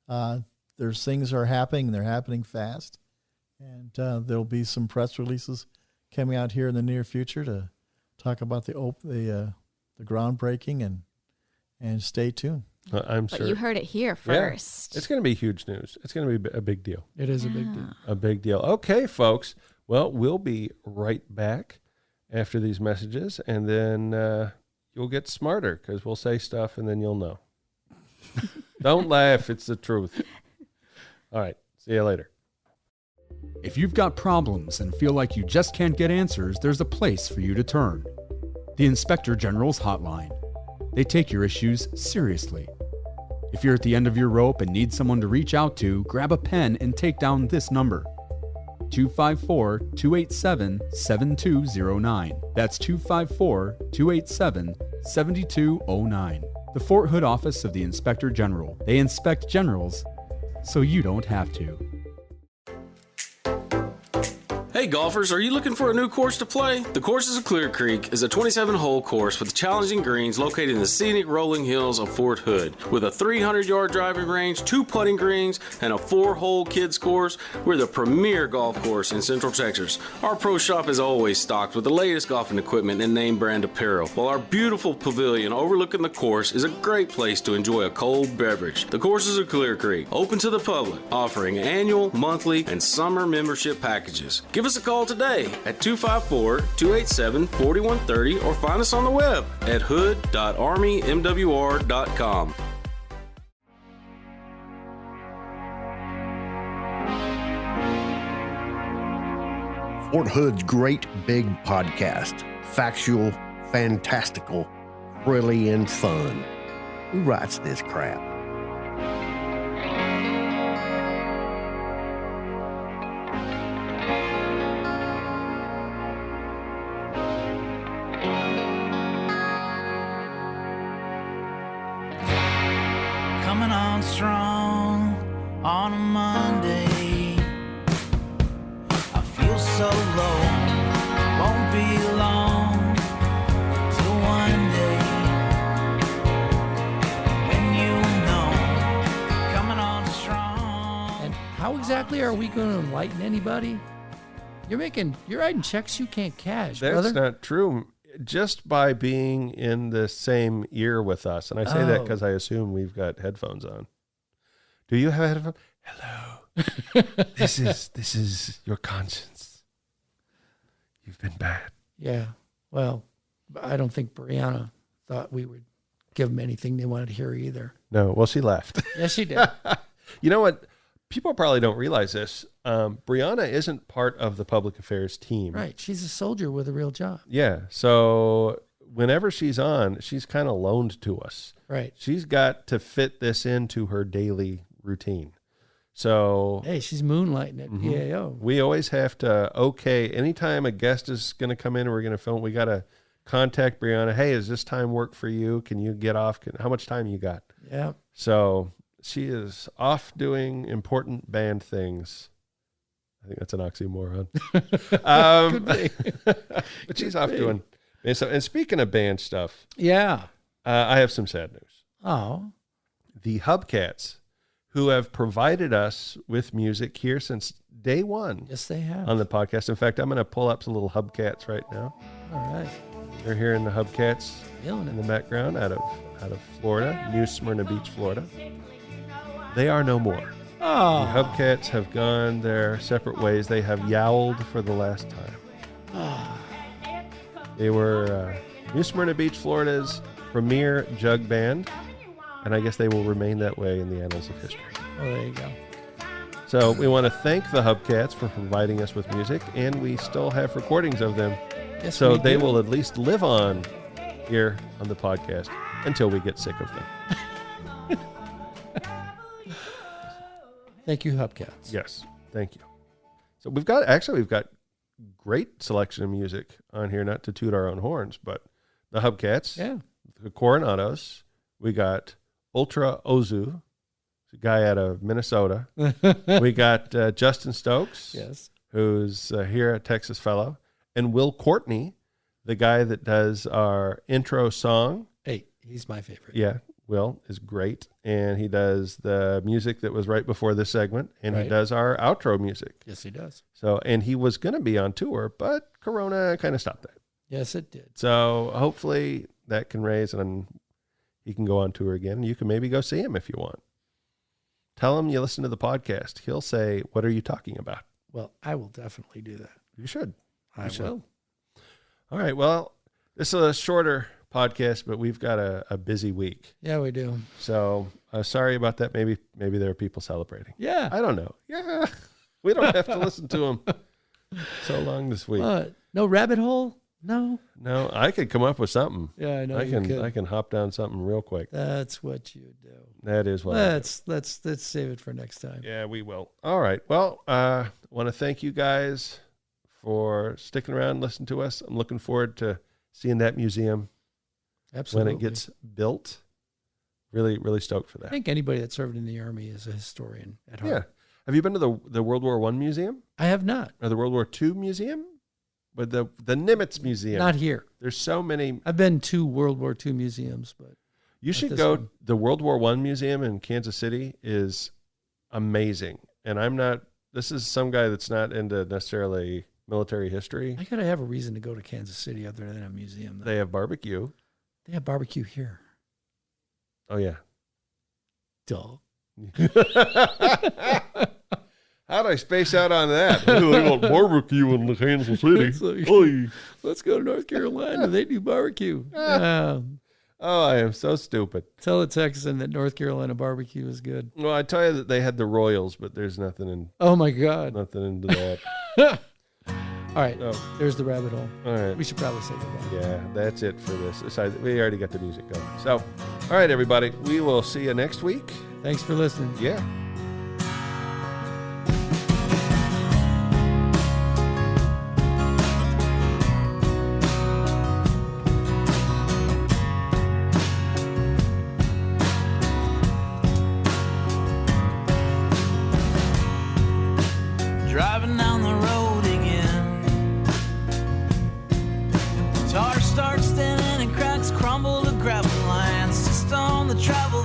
There's things are happening. They're happening fast. And there'll be some press releases coming out here in the near future to talk about the groundbreaking and stay tuned. I'm But sure. you heard it here first. Yeah. It's going to be huge news. It's going to be a big deal. It is a big deal. A big deal. Okay, folks. Well, we'll be right back after these messages, and then you'll get smarter because we'll say stuff, and then you'll know. Don't laugh. It's the truth. All right. See you later. If you've got problems and feel like you just can't get answers, there's a place for you to turn. The Inspector General's Hotline. They take your issues seriously. If you're at the end of your rope and need someone to reach out to, grab a pen and take down this number. 254-287-7209. That's 254-287-7209. The Fort Hood office of the Inspector General. They inspect generals so you don't have to. Hey golfers, are you looking for a new course to play? The Courses of Clear Creek is a 27-hole course with challenging greens located in the scenic rolling hills of Fort Hood. With a 300-yard driving range, 2 putting greens, and a 4-hole kids course, we're the premier golf course in Central Texas. Our pro shop is always stocked with the latest golfing equipment and name brand apparel, while our beautiful pavilion overlooking the course is a great place to enjoy a cold beverage. The Courses of Clear Creek, open to the public, offering annual, monthly, and summer membership packages. Give us a call today at 254-287-4130 or find us on the web at hood.armymwr.com. Fort Hood's great big podcast. Factual, fantastical, thrilly, and fun. Who writes this crap? Coming on strong on a Monday. I feel so low, won't be long till one day when you know, coming on strong. And how exactly are we going to enlighten anybody? You're writing checks you can't cash, That's brother. not true. Just by being in the same ear with us, and I say that because I assume we've got headphones on. Do you have headphones? Hello. This is your conscience. You've been bad. Yeah. Well, I don't think Brianna thought we would give them anything they wanted to hear either. No. Well, she left. Yes, she did. You know what? People probably don't realize this. Brianna isn't part of the public affairs team. Right. She's a soldier with a real job. Yeah. So whenever she's on, she's kind of loaned to us. Right. She's got to fit this into her daily routine. So hey, she's moonlighting at PAO. We always have to, anytime a guest is going to come in and we're going to film, we got to contact Brianna. Hey, is this time work for you? Can you get off? How much time you got? Yeah. So she is off doing important band things. I think that's an oxymoron. But she's off doing. And speaking of band stuff, Yeah. I have some sad news. Oh. The Hubcats, who have provided us with music here since day one. Yes, they have. On the podcast. In fact, I'm going to pull up some little Hubcats right now. All right. They're hearing the Hubcats Feeling in it. the background out of Florida, New Smyrna Beach, Florida. They are no more. Oh. The Hubcats have gone their separate ways. They have yowled for the last time. They were New Smyrna Beach, Florida's premier jug band, and I guess they will remain that way in the annals of history. Oh, there you go. So we want to thank the Hubcats for providing us with music, and we still have recordings of them. Yes, So we they do. will at least live on here on the podcast until we get sick of them. Thank you, Hubcats. Yes, thank you. So we've got great selection of music on here, not to toot our own horns, but the Hubcats, the Coronados, we got Ultra Ozu, a guy out of Minnesota. We got Justin Stokes, Yes. who's here at Texas Fellow, and Will Courtney, the guy that does our intro song. Hey, he's my favorite. Yeah, Will is great, and he does the music that was right before this segment, and he Right. does our outro music. Yes, he does. So, and he was going to be on tour, but Corona kind of stopped that. Yes, it did. So hopefully that can raise, and he can go on tour again, and you can maybe go see him if you want. Tell him you listen to the podcast. He'll say, "What are you talking about?" Well, I will definitely do that. You should. I should. will. All right. Well, this is a shorter podcast, but we've got a busy week. Yeah, we do. So sorry about that. Maybe there are people celebrating. Yeah. I don't know. Yeah. We don't have to listen to them so long this week. No rabbit hole? No. No, I could come up with something. Yeah, I know I you can. could. I can hop down something real quick. That's what you do. That is what. I do. Let's save it for next time. Yeah, we will. All right. Well, I want to thank you guys for sticking around and listening to us. I'm looking forward to seeing that museum Absolutely. when it gets built. Really, really stoked for I that. think anybody that served in the Army is a historian at heart. Yeah. Have you been to the World War I museum? I have not. Or the World War II museum? But the Nimitz Museum. Not here. There's so many. I've been to World War II museums, but You should this go. one. The World War I museum in Kansas City is amazing. And I'm not, this is some guy that's not into necessarily military history. I gotta have a reason to go to Kansas City other than a museum. They have barbecue. They have barbecue here. Oh, yeah. Duh. How'd I space out on that? They got barbecue in Kansas City. It's like, Oy. let's go to North Carolina. They do barbecue. Oh, I am so stupid. Tell a Texan that North Carolina barbecue is good. Well, I tell you that they had the Royals, but there's nothing in. Oh my God. Nothing into that. All right. Oh. There's the rabbit hole. All right. We should probably say goodbye. Yeah, that's it for this. Besides, we already got the music going. So, all right, everybody. We will see you next week. Thanks for listening. Yeah. Driving down the road again. Tar starts thinning and cracks crumble to gravel lines. Just on the travel